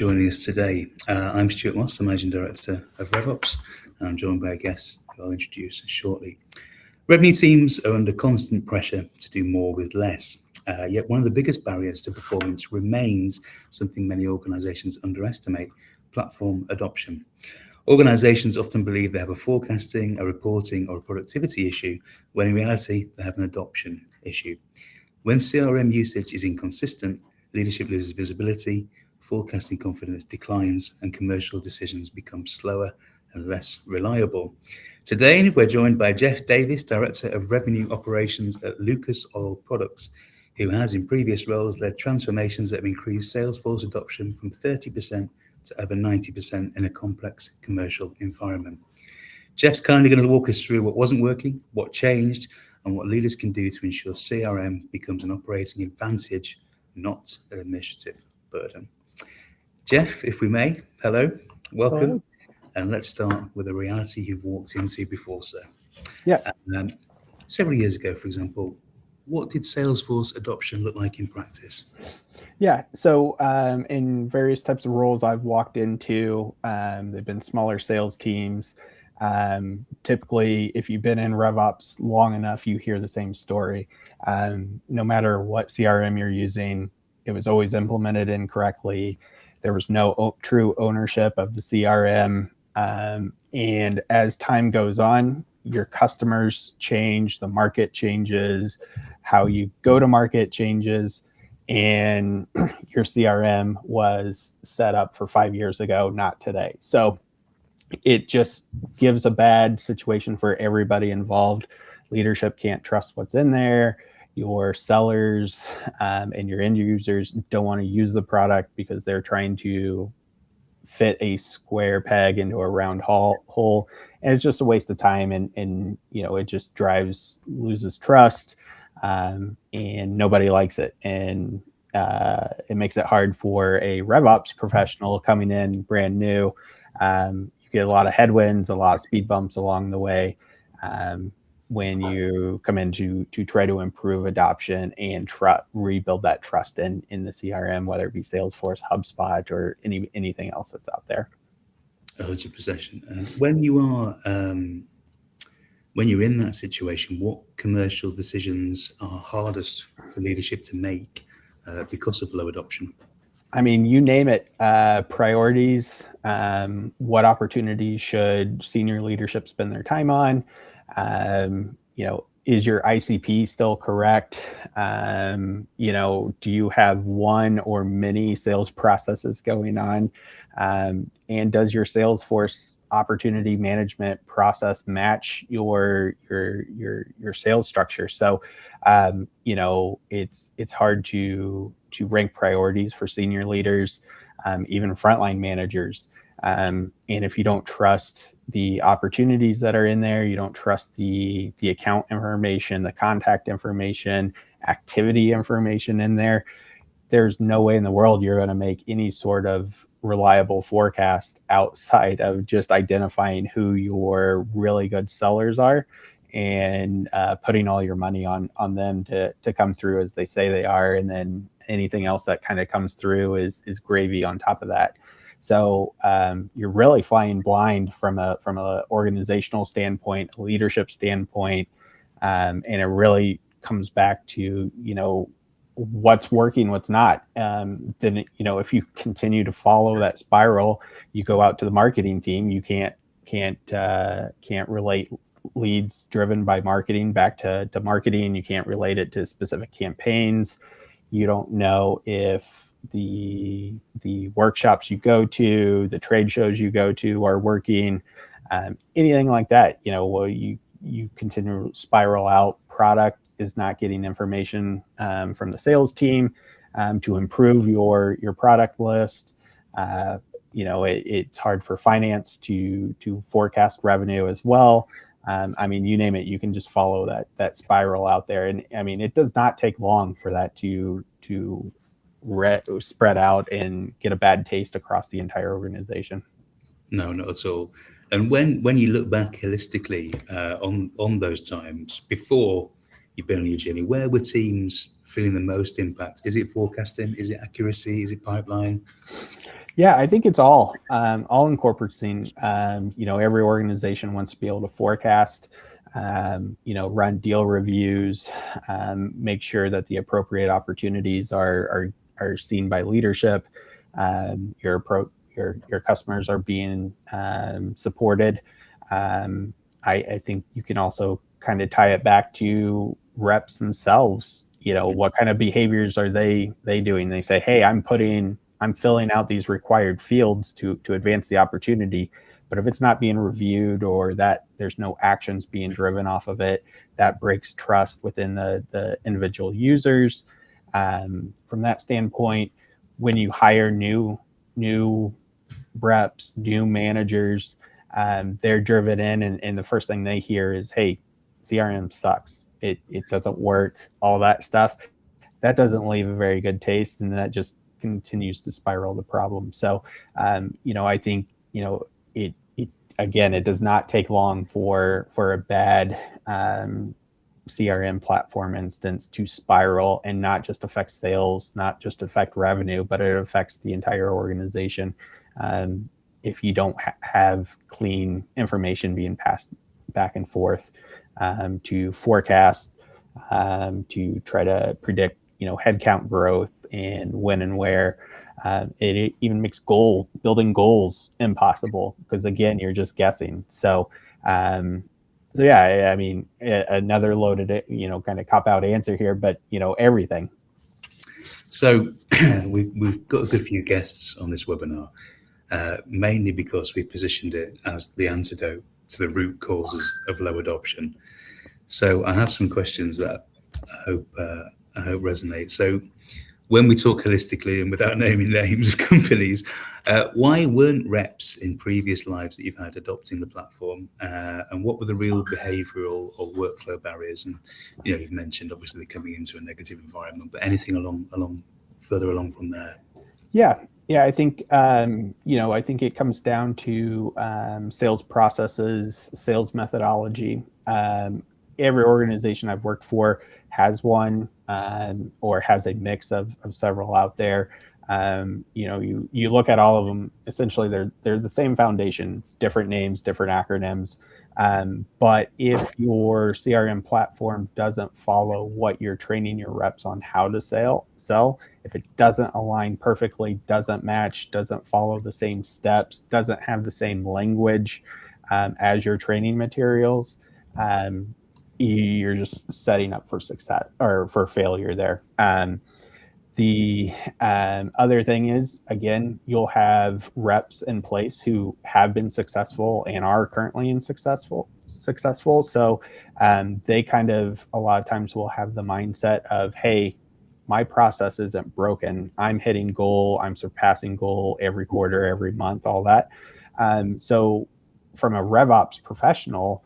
joining us today. I'm Stuart Moss, the Managing Director of RevOps, and I'm joined by a guest who I'll introduce shortly. Revenue teams are under constant pressure to do more with less, yet one of the biggest barriers to performance remains something many organisations underestimate: platform adoption. Organisations often believe they have a forecasting, a reporting or a productivity issue, when in reality they have an adoption issue. When CRM usage is inconsistent, leadership loses visibility, forecasting confidence declines, and commercial decisions become slower and less reliable. Today, we're joined by Jeff Davis, Director of Revenue Operations at Lucas Oil Products, who has in previous roles led transformations that have increased Salesforce adoption from 30% to over 90% in a complex commercial environment. Jeff's kindly going to walk us through what wasn't working, what changed, and what leaders can do to ensure CRM becomes an operating advantage, not an administrative burden. Jeff, if we may, hello, welcome. Hello. And let's start with a reality you've walked into before, sir. Yeah. Several years ago, for example, what did Salesforce adoption look like in practice? Yeah. So in various types of roles I've walked into, they've been smaller sales teams. Typically, if you've been in RevOps long enough, you hear the same story. No matter what CRM you're using, it was always implemented incorrectly. There was no true ownership of the CRM. And as time goes on, your customers change, the market changes, how you go to market changes, and your CRM was set up for 5 years ago, not today. So it just gives a bad situation for everybody involved. Leadership can't trust what's in there. Your sellers and your end users don't want to use the product because they're trying to fit a square peg into a round hole. And it's just a waste of time. And it just loses trust. And nobody likes it. And it makes it hard for a RevOps professional coming in brand new. You get a lot of headwinds, a lot of speed bumps along the way when you come in to try to improve adoption and rebuild that trust in the CRM, whether it be Salesforce, HubSpot, or anything else that's out there. 100%. When you're in that situation, what commercial decisions are hardest for leadership to make because of low adoption? I mean, you name it, priorities, what opportunities should senior leadership spend their time on? Is your ICP still correct? Do you have one or many sales processes going on? And does your Salesforce opportunity management process match your sales structure? So, it's hard to rank priorities for senior leaders, even frontline managers. And if you don't trust the opportunities that are in there, you don't trust the account information, the contact information, activity information in there, there's no way in the world you're going to make any sort of reliable forecast outside of just identifying who your really good sellers are and putting all your money on them to come through as they say they are. And then anything else that kind of comes through is gravy on top of that. So you're really flying blind from a organizational standpoint, a leadership standpoint, and it really comes back to what's working, what's not. Then if you continue to follow that spiral, you go out to the marketing team. You can't relate leads driven by marketing back to marketing. You can't relate it to specific campaigns. You don't know if the workshops you go to, the trade shows you go to are working, anything like that. You continue to spiral out. Product is not getting information from the sales team to improve your product list. It's hard for finance to forecast revenue as well. You name it, you can just follow that spiral out there. And it does not take long for that to spread out and get a bad taste across the entire organization. No, not at all. And when you look back holistically on those times before you've been on your journey, where were teams feeling the most impact? Is it forecasting? Is it accuracy? Is it pipeline? Yeah, I think it's all encompassing. Every organization wants to be able to forecast, run deal reviews, make sure that the appropriate opportunities are seen by leadership. Your customers are being supported. I think you can also kind of tie it back to reps themselves. What kind of behaviors are they doing? They say, hey, I'm filling out these required fields to advance the opportunity. But if it's not being reviewed or that there's no actions being driven off of it, that breaks trust within the individual users. From that standpoint, when you hire new reps, new managers, they're driven in, and the first thing they hear is, hey, CRM sucks. It doesn't work, all that stuff. That doesn't leave a very good taste, and that just continues to spiral the problem. So, I think, it again, it does not take long for a bad CRM platform instance to spiral and not just affect sales, not just affect revenue, but it affects the entire organization. If you don't have clean information being passed back and forth to forecast, to try to predict, headcount growth and when and where. It even makes building goals impossible because, again, you're just guessing. So yeah, I mean, another loaded, kind of cop out answer here, but everything. So we've got a good few guests on this webinar, mainly because we positioned it as the antidote to the root causes of low adoption. So I have some questions that I hope resonate. So when we talk holistically and without naming names of companies, why weren't reps in previous lives that you've had adopting the platform, and what were the real behavioural or workflow barriers? And you've mentioned obviously coming into a negative environment, but anything further along from there? Yeah, I think I think it comes down to sales processes, sales methodology. Every organization I've worked for has one or has a mix of several out there. You look at all of them, essentially they're the same foundation, different names, different acronyms. But if your CRM platform doesn't follow what you're training your reps on how to sell, if it doesn't align perfectly, doesn't match, doesn't follow the same steps, doesn't have the same language as your training materials, you're just setting up for success or for failure there. The other thing is, again, you'll have reps in place who have been successful and are currently successful. So they kind of a lot of times will have the mindset of, hey, my process isn't broken. I'm hitting goal. I'm surpassing goal every quarter, every month, all that. So from a RevOps professional,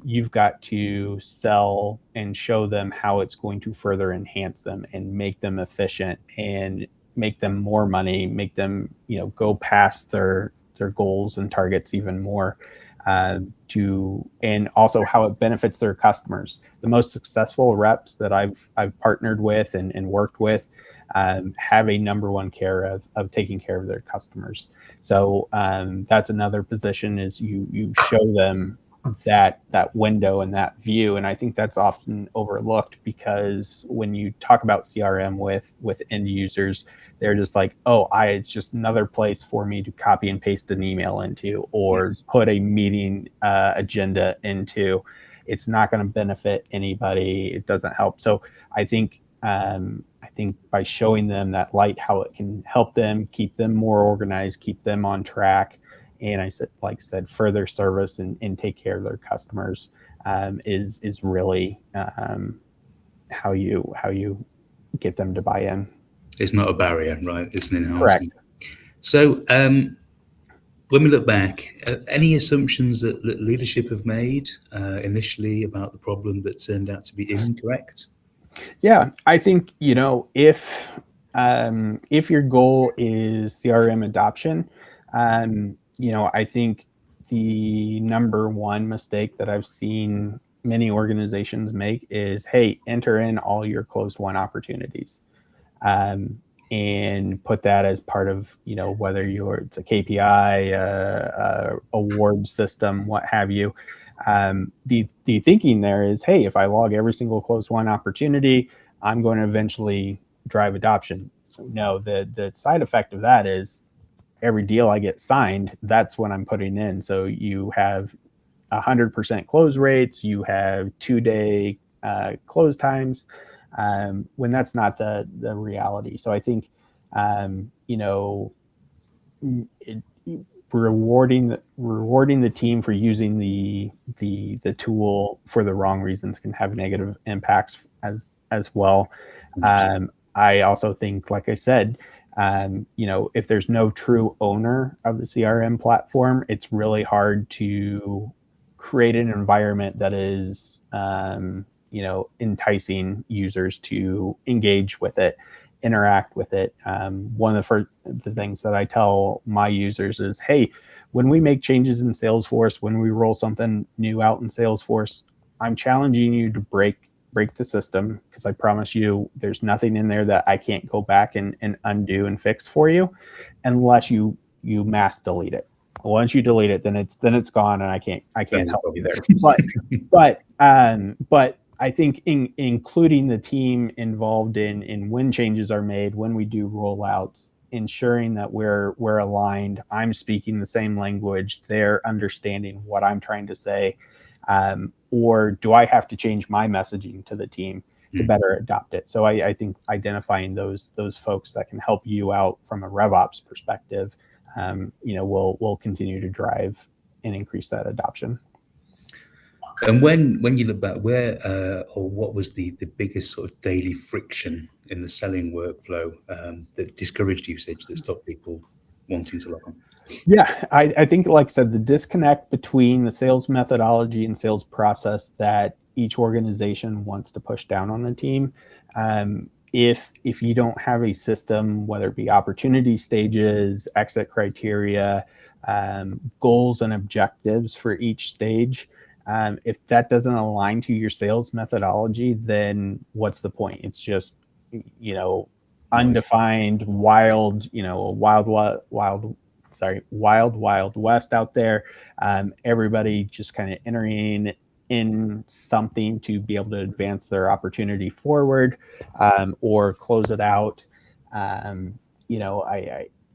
you've got to sell and show them how it's going to further enhance them and make them efficient and make them more money, make them, go past their goals and targets even more, and also how it benefits their customers. The most successful reps that I've partnered with and worked with have a number one care of taking care of their customers. So that's another position, is you show them that window and that view. And I think that's often overlooked, because when you talk about CRM with end users, they're just like, oh, it's just another place for me to copy and paste an email into, or put a meeting agenda into. It's not going to benefit anybody. It doesn't help. So I think by showing them that light, how it can help them, keep them more organized, keep them on track, and I said, further service and take care of their customers is really how you get them to buy in. It's not a barrier, right? It's an enhancement. Correct. So when we look back, any assumptions that leadership have made initially about the problem that turned out to be incorrect? Yeah, I think, if your goal is CRM adoption, I think the number one mistake that I've seen many organizations make is, hey, enter in all your closed won opportunities. And and put that as part of, whether it's a KPI, award system, what have you. The thinking there is, hey, if I log every single closed won opportunity, I'm going to eventually drive adoption. No, the side effect of that is every deal I get signed, that's when I'm putting in. So you have 100% close rates, you have 2-day close times, when that's not the reality. So I think, rewarding the team for using the tool for the wrong reasons can have negative impacts as well. I also think, like I said, if there's no true owner of the CRM platform, it's really hard to create an environment that is, enticing users to engage with it, interact with it. One of the things that I tell my users is, hey, when we make changes in Salesforce, when we roll something new out in Salesforce, I'm challenging you to break the system, because I promise you there's nothing in there that I can't go back and undo and fix for you, unless you mass delete it. Once you delete it, then it's gone, and I can't help you there. But I think including the team involved in when changes are made, when we do rollouts, ensuring that we're aligned, I'm speaking the same language, they're understanding what I'm trying to say, or do I have to change my messaging to the team to better adopt it? So I think identifying those folks that can help you out from a RevOps perspective, will continue to drive and increase that adoption. And when you look back, where or what was the biggest sort of daily friction in the selling workflow that discouraged usage, that stopped people wanting to log on? Yeah, I think, like I said, the disconnect between the sales methodology and sales process that each organization wants to push down on the team. If you don't have a system, whether it be opportunity stages, exit criteria, goals and objectives for each stage, if that doesn't align to your sales methodology, then what's the point? It's just, undefined, wild west out there. Everybody just kind of entering in something to be able to advance their opportunity forward, or close it out. Like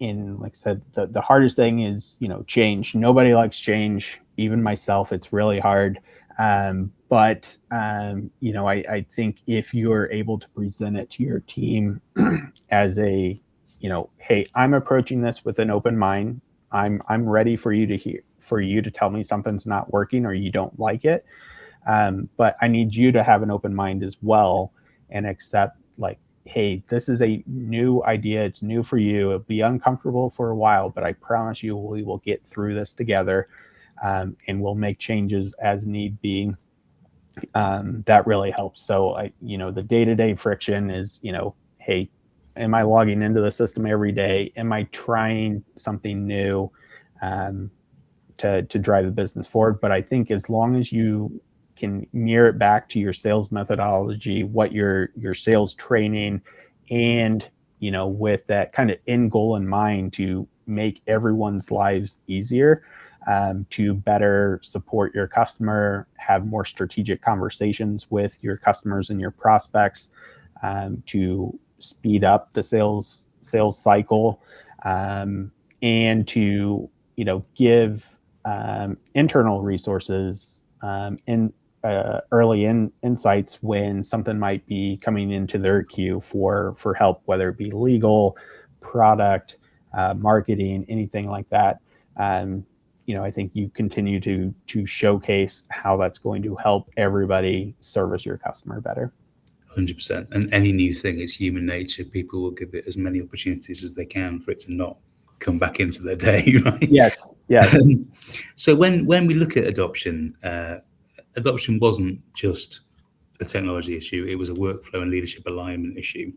I said, the hardest thing is, change. Nobody likes change, even myself. It's really hard. But I think if you're able to present it to your team as a, hey, I'm approaching this with an open mind. I'm ready for you to tell me something's not working or you don't like it. But I need you to have an open mind as well and accept, like, hey, this is a new idea. It's new for you. It'll be uncomfortable for a while, but I promise you we will get through this together, and we'll make changes as need be. That really helps. So the day-to-day friction is, hey, am I logging into the system every day? Am I trying something new to drive the business forward? But I think as long as you can mirror it back to your sales methodology, what your sales training, and with that kind of end goal in mind to make everyone's lives easier, to better support your customer, have more strategic conversations with your customers and your prospects, to speed up the sales cycle, and to give internal resources in early insights when something might be coming into their queue for help, whether it be legal, product, marketing, anything like that. I think you continue to showcase how that's going to help everybody service your customer better. 100%. And any new thing, it's human nature. People will give it as many opportunities as they can for it to not come back into their day, right? Yes. So when we look at adoption, adoption wasn't just a technology issue. It was a workflow and leadership alignment issue.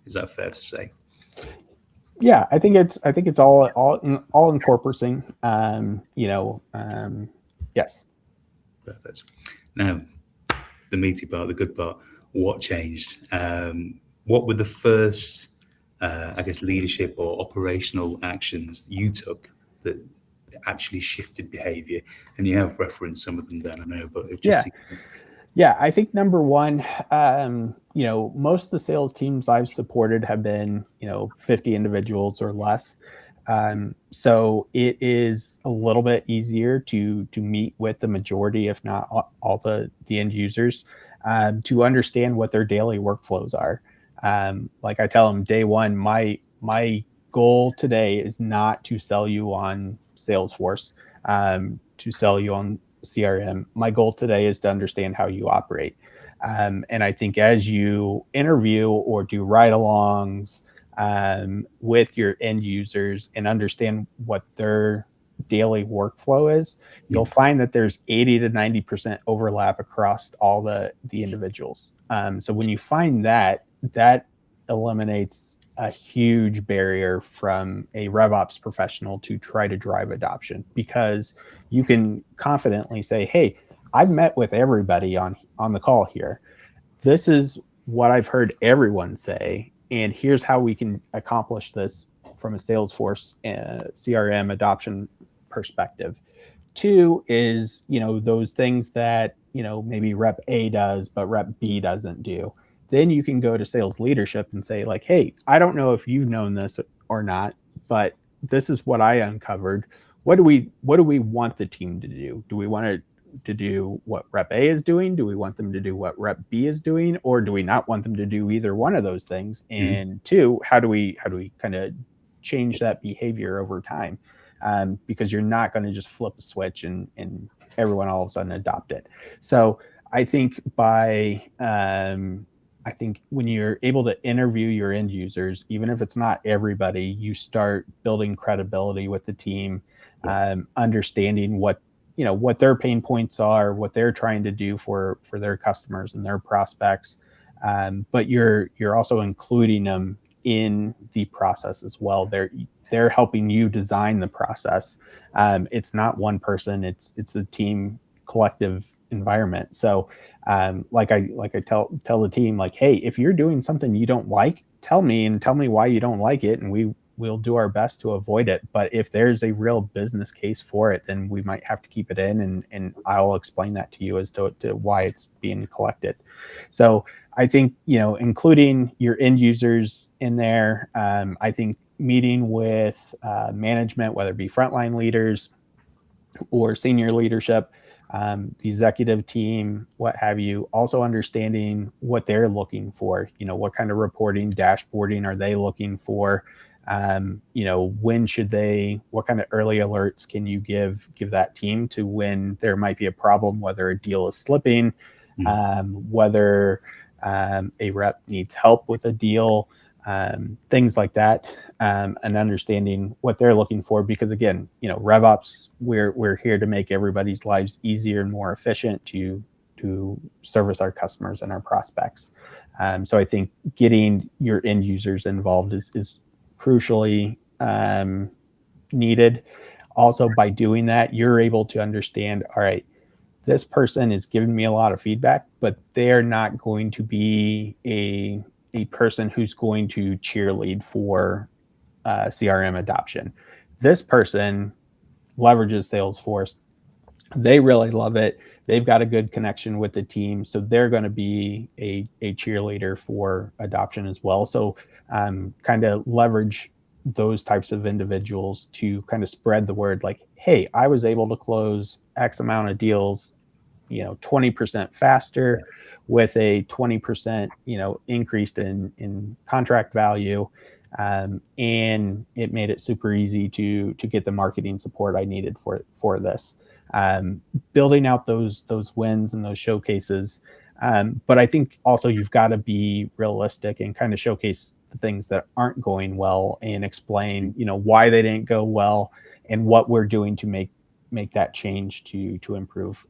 Is that fair to say? Yeah, I think it's all encompassing. Yes. Perfect. Now, the meaty part, the good part. What changed? What were the first I guess, leadership or operational actions you took that actually shifted behavior? And you have referenced some of them then, I know, but it just Yeah, I think number one, most of the sales teams I've supported have been, 50 individuals or less. So it is a little bit easier to meet with the majority, if not all the end users, to understand what their daily workflows are. Like I tell them day one, my goal today is not to sell you on Salesforce, to sell you on CRM. My goal today is to understand how you operate. And I think as you interview or do ride-alongs with your end users and understand what their daily workflow is, you'll find that there's 80 to 90% overlap across all the individuals. So when you find that eliminates a huge barrier from a RevOps professional to try to drive adoption, because you can confidently say, hey, I've met with everybody on the call here. This is what I've heard everyone say, and here's how we can accomplish this from a Salesforce CRM adoption perspective. Two is, those things that, maybe rep A does, but rep B doesn't do. Then you can go to sales leadership and say, like, hey, I don't know if you've known this or not, but this is what I uncovered. What do we want the team to do? Do we want to do what rep A is doing? Do we want them to do what rep B is doing? Or do we not want them to do either one of those things? And two, how do we kind of change that behavior over time? Because you're not going to just flip a switch and everyone all of a sudden adopt it. So I think I think when you're able to interview your end users, even if it's not everybody, you start building credibility with the team, understanding what their pain points are, what they're trying to do for their customers and their prospects. But you're also including them in the process as well. They're helping you design the process. It's not one person; it's a team, collective environment. So like I tell the team, like, hey, if you're doing something you don't like, tell me why you don't like it, and we'll do our best to avoid it. But if there's a real business case for it, then we might have to keep it in, and I'll explain that to you as to why it's being collected. So I think, including your end users in there, I think meeting with management, whether it be frontline leaders or senior leadership, the executive team, what have you, also understanding what they're looking for, what kind of reporting, dashboarding are they looking for? When should what kind of early alerts can you give that team to when there might be a problem, whether a deal is slipping, whether a rep needs help with a deal, things like that, and understanding what they're looking for. Because again, RevOps, we're here to make everybody's lives easier and more efficient to service our customers and our prospects. So I think getting your end users involved is crucially needed. Also, by doing that, you're able to understand, all right, this person is giving me a lot of feedback, but they're not going to be a person who's going to cheerlead for CRM adoption. This person leverages Salesforce. They really love it. They've got a good connection with the team, so they're going to be a cheerleader for adoption as well. So kind of leverage those types of individuals to kind of spread the word, like, hey, I was able to close X amount of deals 20% faster with a 20% increase in contract value, and it made it super easy to get the marketing support I needed for this. Building out those wins and those showcases, but I think also you've got to be realistic and kind of showcase the things that aren't going well and explain why they didn't go well and what we're doing to make that change to improve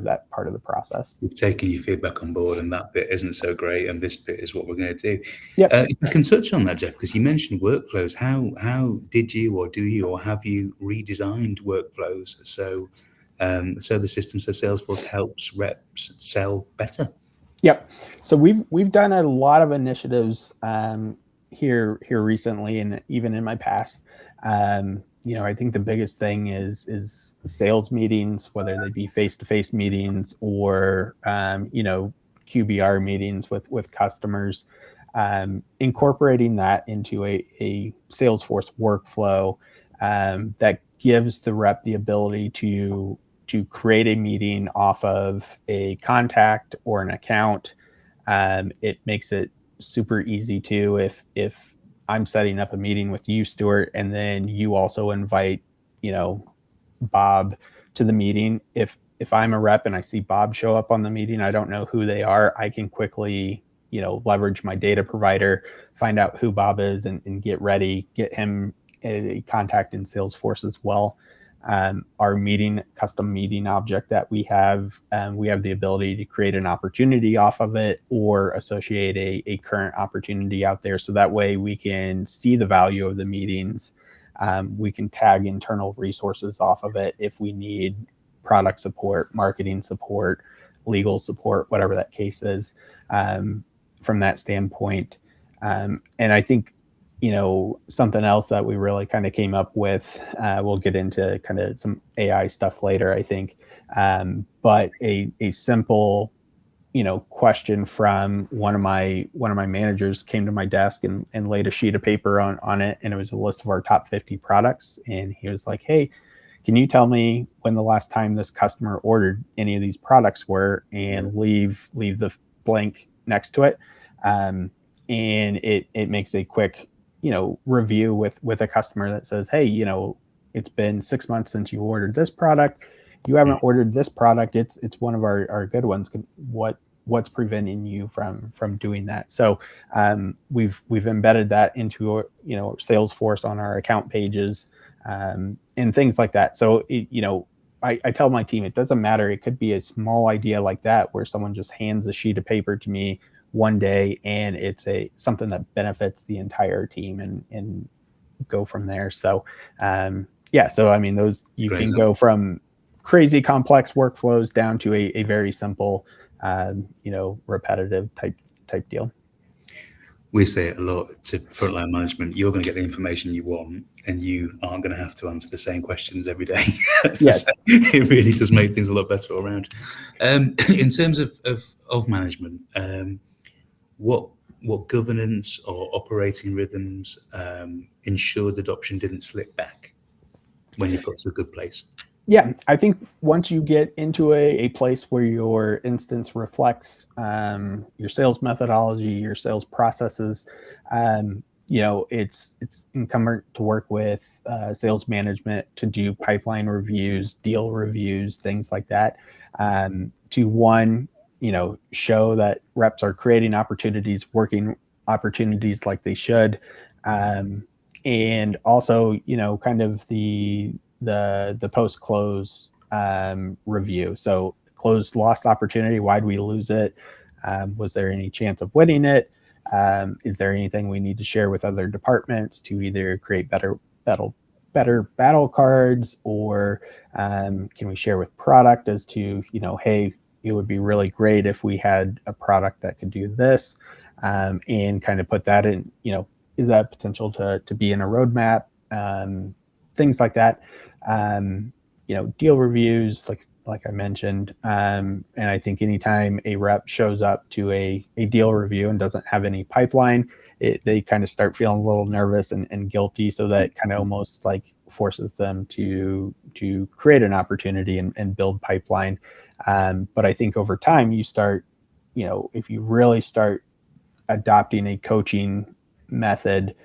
that part of the process. We've taken your feedback on board, and that bit isn't so great, and this bit is what we're going to do. Yep. If I can touch on that, Jeff, because you mentioned workflows. How did you, or do you, or have you redesigned workflows so the system, so Salesforce helps reps sell better? Yep. So we've done a lot of initiatives here recently, and even in my past. I think the biggest thing is sales meetings, whether they be face-to-face meetings or QBR meetings with customers. Incorporating that into a Salesforce workflow that gives the rep the ability to create a meeting off of a contact or an account. It makes it super easy too if I'm setting up a meeting with you, Stuart, and then you also invite, Bob to the meeting. If I'm a rep and I see Bob show up on the meeting, I don't know who they are. I can quickly, leverage my data provider, find out who Bob is, and get ready, get him a contact in Salesforce as well. Our custom meeting object that we have the ability to create an opportunity off of it or associate a current opportunity out there. So that way we can see the value of the meetings. We can tag internal resources off of it if we need product support, marketing support, legal support, whatever that case is, from that standpoint. And I think, something else that we really kind of came up with, we'll get into kind of some AI stuff later, I think. But a simple, question from one of my managers came to my desk and laid a sheet of paper on it. And it was a list of our top 50 products. And he was like, "Hey, can you tell me when the last time this customer ordered any of these products were?" And leave the blank next to it. And it makes a quick, review with a customer that says, "Hey, it's been 6 months since you ordered this product. You haven't ordered this product. It's one of our good ones. What's preventing you from doing that?" So we've embedded that into Salesforce on our account pages, and things like that. So I tell my team, it doesn't matter. It could be a small idea like that where someone just hands a sheet of paper to me one day, and it's something that benefits the entire team, and go from there. So so I mean, those you can go from crazy complex workflows down to a very simple repetitive type deal. We say it a lot to frontline management: you're going to get the information you want, and you aren't going to have to answer the same questions every day. Yes. It really does make things a lot better all around. In terms of management, what governance or operating rhythms ensured adoption didn't slip back when you got to a good place? Yeah, I think once you get into a place where your instance reflects your sales methodology, your sales processes, it's incumbent to work with sales management to do pipeline reviews, deal reviews, things like that, to one, show that reps are creating opportunities, working opportunities like they should, and also, kind of the post-close review. So closed, lost opportunity. Why'd we lose it? Was there any chance of winning it? Is there anything we need to share with other departments to either create better battle cards, or can we share with product as to, hey, it would be really great if we had a product that could do this, and kind of put that in, is that potential to be in a roadmap, things like that. Deal reviews, like I mentioned. And I think anytime a rep shows up to a deal review and doesn't have any pipeline, they kind of start feeling a little nervous and guilty. So that kind of almost like forces them to create an opportunity and build pipeline. But I think over time you start, if you really start adopting a coaching method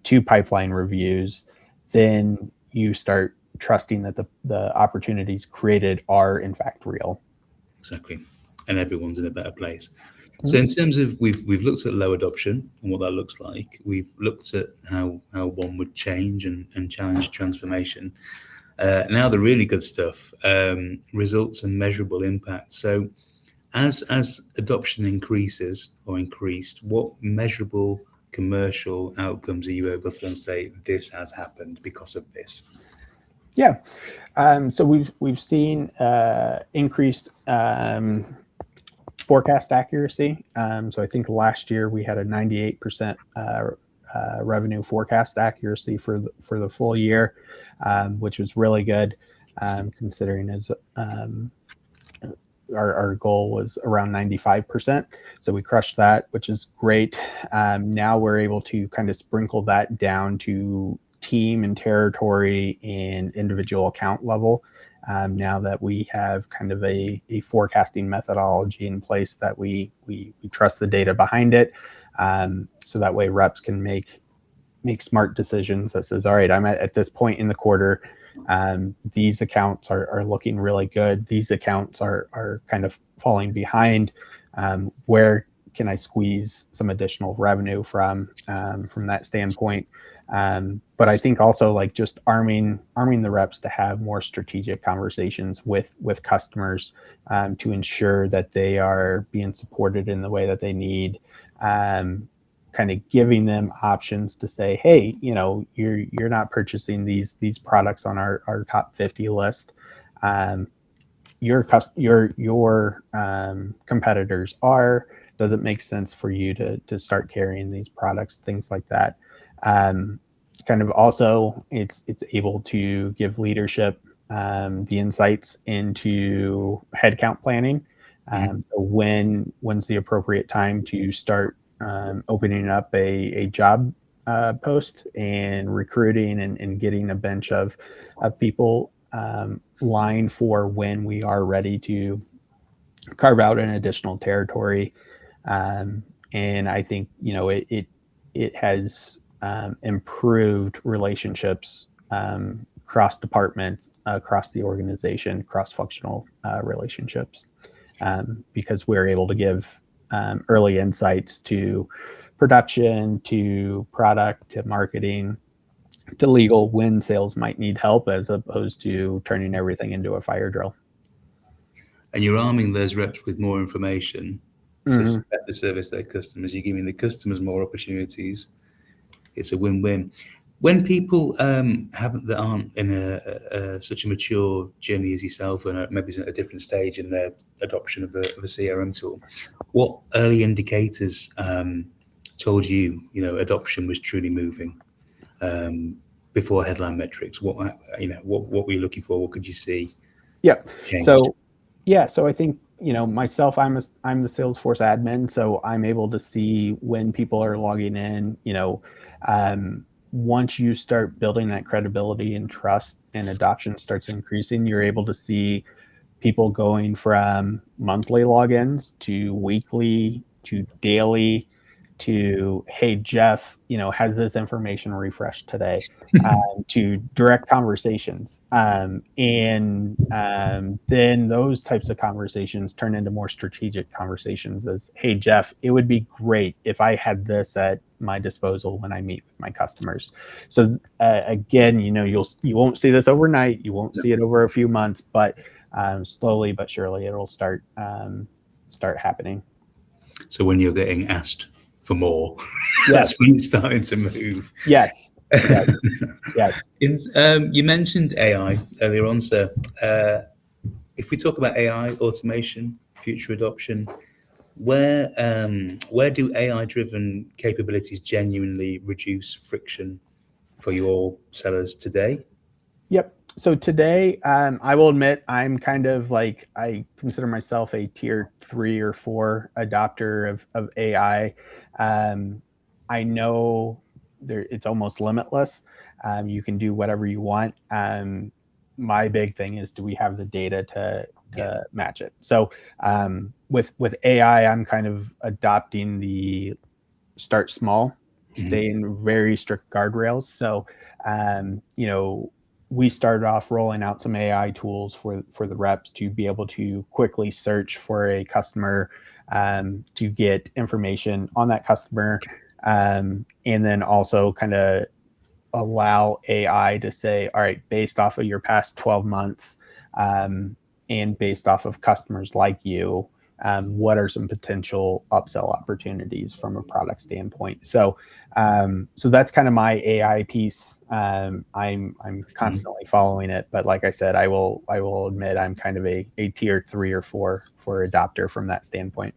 to pipeline reviews, then you start trusting that the opportunities created are in fact real. Exactly. And everyone's in a better place. So in terms of, we've looked at low adoption and what that looks like. We've looked at how one would change and challenge transformation. Now the really good stuff, results and measurable impact. So as adoption increased, what measurable commercial outcomes are you able to then say, this has happened because of this? Yeah. So we've seen increased forecast accuracy. So I think last year we had a 98% revenue forecast accuracy for the full year, which was really good, considering as our goal was around 95%. So we crushed that, which is great. Now we're able to kind of sprinkle that down to team and territory and individual account level. Now that we have kind of a forecasting methodology in place that we trust the data behind it. So that way reps can make smart decisions that says, all right, I'm at this point in the quarter. These accounts are looking really good. These accounts are kind of falling behind. Where can I squeeze some additional revenue from that standpoint? But I think also like just arming the reps to have more strategic conversations with customers to ensure that they are being supported in the way that they need. Kind of giving them options to say, hey, you're not purchasing these products on our top 50 list. Your competitors are. Does it make sense for you to start carrying these products? Things like that. Kind of also, it's able to give leadership the insights into headcount planning. So when's the appropriate time to start opening up a job post and recruiting and getting a bench of people lined for when we are ready to carve out an additional territory. And I think it has improved relationships cross departments, across the organization, cross-functional relationships, because we're able to give early insights to production, to product, to marketing, to legal when sales might need help, as opposed to turning everything into a fire drill. And you're arming those reps with more information to better service their customers. You're giving the customers more opportunities. It's a win-win. When people that aren't in such a mature journey as yourself, and maybe at a different stage in their adoption of a CRM tool, what early indicators told you, adoption was truly moving before headline metrics? What were you looking for? What could you see? Yeah. Changed? So I think myself, I'm the Salesforce admin, so I'm able to see when people are logging in. Once you start building that credibility and trust and adoption starts increasing, you're able to see people going from monthly logins to weekly to daily to, hey, Jeff, has this information refreshed today, to direct conversations. And then those types of conversations turn into more strategic conversations as, hey, Jeff, it would be great if I had this at my disposal when I meet with my customers. So again, you won't see this overnight. You won't see it over a few months, but slowly but surely it'll start happening. So when you're getting asked for more, that's when it's starting to move. Yes. Yes. You mentioned AI earlier on, sir. If we talk about AI, automation, future adoption, where do AI-driven capabilities genuinely reduce friction for your sellers today? Yep. So today, I will admit, I'm kind of like, I consider myself a tier 3 or 4 adopter of AI. I know it's almost limitless. You can do whatever you want. My big thing is, do we have the data to match it? So with AI, I'm kind of adopting the start small, stay in very strict guardrails. So, we started off rolling out some AI tools for the reps to be able to quickly search for a customer, to get information on that customer, and then also kind of allow AI to say, all right, based off of your past 12 months, and based off of customers like you, what are some potential upsell opportunities from a product standpoint? So that's kind of my AI piece. I'm constantly following it, but like I said, I will admit I'm kind of a tier 3 or 4 adopter from that standpoint.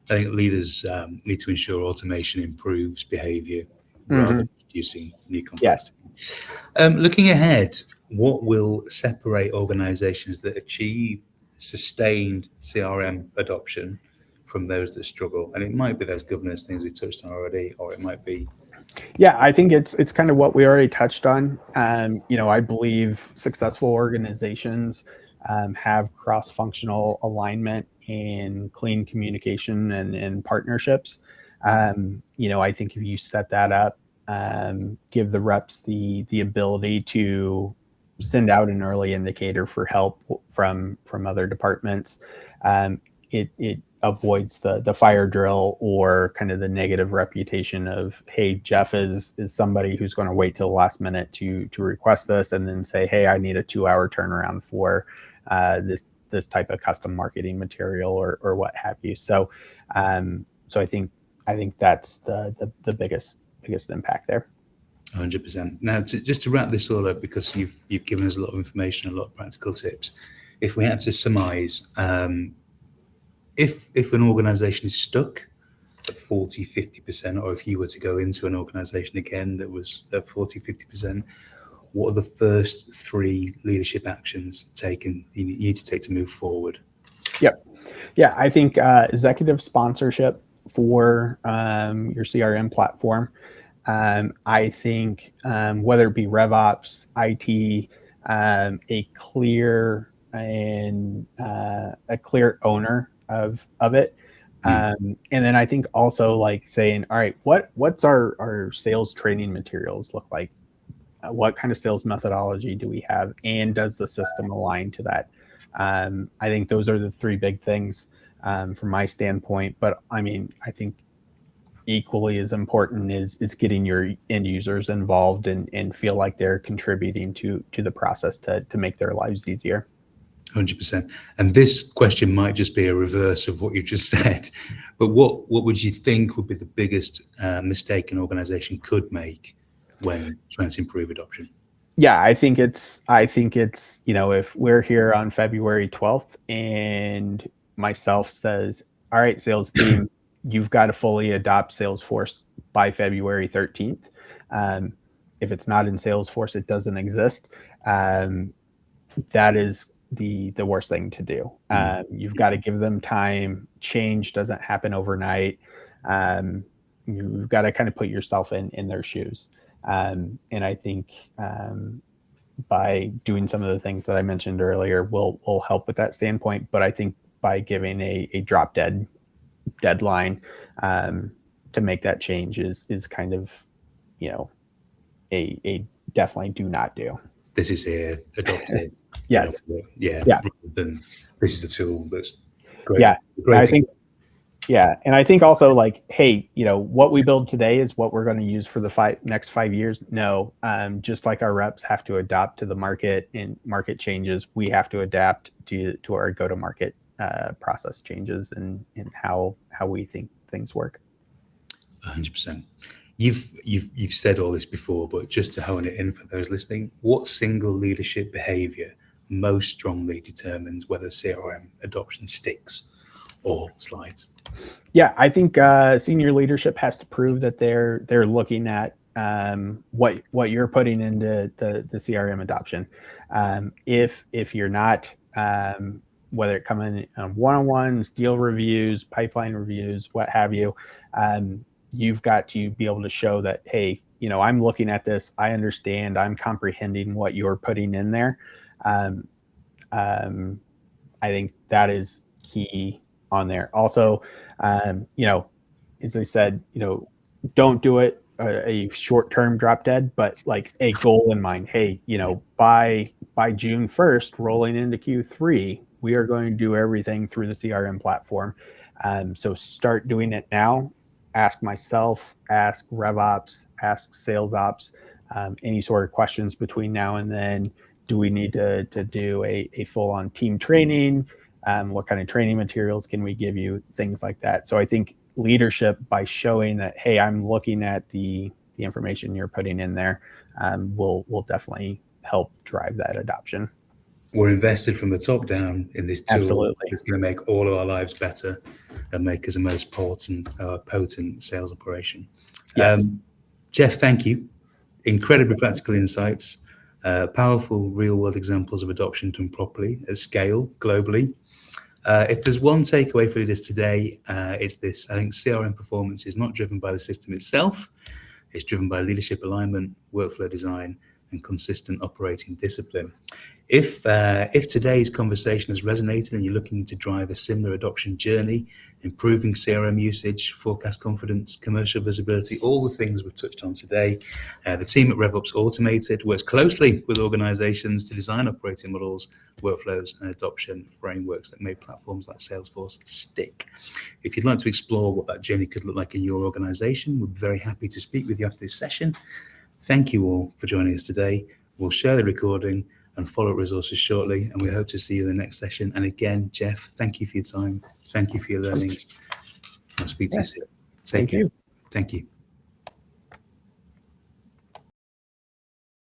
I think leaders need to ensure automation improves behavior rather than introducing new complexity. Yes. Looking ahead, what will separate organizations that achieve sustained CRM adoption from those that struggle? And it might be those governance things we touched on already, or it might be. Yeah, I think it's kind of what we already touched on. I believe successful organizations have cross-functional alignment and clean communication and partnerships. I think if you set that up, give the reps the ability to send out an early indicator for help from other departments, it avoids the fire drill or kind of the negative reputation of, hey, Jeff is somebody who's going to wait till the last minute to request this and then say, hey, I need a 2-hour turnaround for this type of custom marketing material or what have you. So I think that's the biggest impact there. 100%. Now, just to wrap this all up, because you've given us a lot of information, a lot of practical tips. If we had to surmise, if an organization is stuck at 40, 50%, or if you were to go into an organization again that was at 40, 50%, what are the first 3 leadership actions you need to take to move forward? Yep. Yeah, I think executive sponsorship for your CRM platform. I think whether it be RevOps, IT, a clear owner of it. And then I think also like saying, all right, what's our sales training materials look like? What kind of sales methodology do we have? And does the system align to that? I think those are the 3 big things from my standpoint. But I mean, I think equally as important is getting your end users involved and feel like they're contributing to the process to make their lives easier. 100%. And this question might just be a reverse of what you just said, but what would you think would be the biggest mistake an organization could make when trying to improve adoption? Yeah, I think it's if we're here on February 12th and myself says, all right, sales team, you've got to fully adopt Salesforce by February 13th. If it's not in Salesforce, it doesn't exist. That is the worst thing to do. You've got to give them time. Change doesn't happen overnight. You've got to kind of put yourself in their shoes. And I think by doing some of the things that I mentioned earlier will help with that standpoint. But I think by giving a drop dead deadline to make that change is kind of, a definitely do not do. This is here, adopt it. Yes. Yeah. Rather than this is the tool that's great. Yeah. Great. I think. Yeah, and I think also like, hey, what we build today is what we're going to use for the next 5 years. No, just like our reps have to adapt to the market and market changes, we have to adapt to our go-to-market process changes and how we think things work. 100%. You've said all this before, but just to hone it in for those listening, what single leadership behavior most strongly determines whether CRM adoption sticks or slides? Yeah, I think senior leadership has to prove that they're looking at what you're putting into the CRM adoption. If you're not, whether it come in one-on-ones, deal reviews, pipeline reviews, what have you, you've got to be able to show that, hey, I'm looking at this, I understand, I'm comprehending what you're putting in there. I think that is key on there. Also, as I said, don't do it a short-term drop dead, but like a goal in mind. Hey, by June 1st, rolling into Q3, we are going to do everything through the CRM platform. So start doing it now. Ask myself, ask RevOps, ask SalesOps, any sort of questions between now and then. Do we need to do a full-on team training? What kind of training materials can we give you? Things like that. So I think leadership, by showing that, hey, I'm looking at the information you're putting in there, will definitely help drive that adoption. We're invested from the top down in this tool. Absolutely. It's going to make all of our lives better. and make us a most potent sales operation. Yes. Jeff, thank you. Incredibly practical insights, powerful real-world examples of adoption done properly at scale globally. If there's one takeaway for leaders today, it's this. I think CRM performance is not driven by the system itself. It's driven by leadership alignment, workflow design, and consistent operating discipline. If today's conversation has resonated and you're looking to drive a similar adoption journey, improving CRM usage, forecast confidence, commercial visibility, all the things we've touched on today, the team at RevOps Automated works closely with organizations to design operating models, workflows, and adoption frameworks that make platforms like Salesforce stick. If you'd like to explore what that journey could look like in your organization, we're very happy to speak with you after this session. Thank you all for joining us today. We'll share the recording and follow-up resources shortly, and we hope to see you in the next session. And again, Jeff, thank you for your time. Thank you for your learnings. I'll speak to you soon. Take care. Thank you.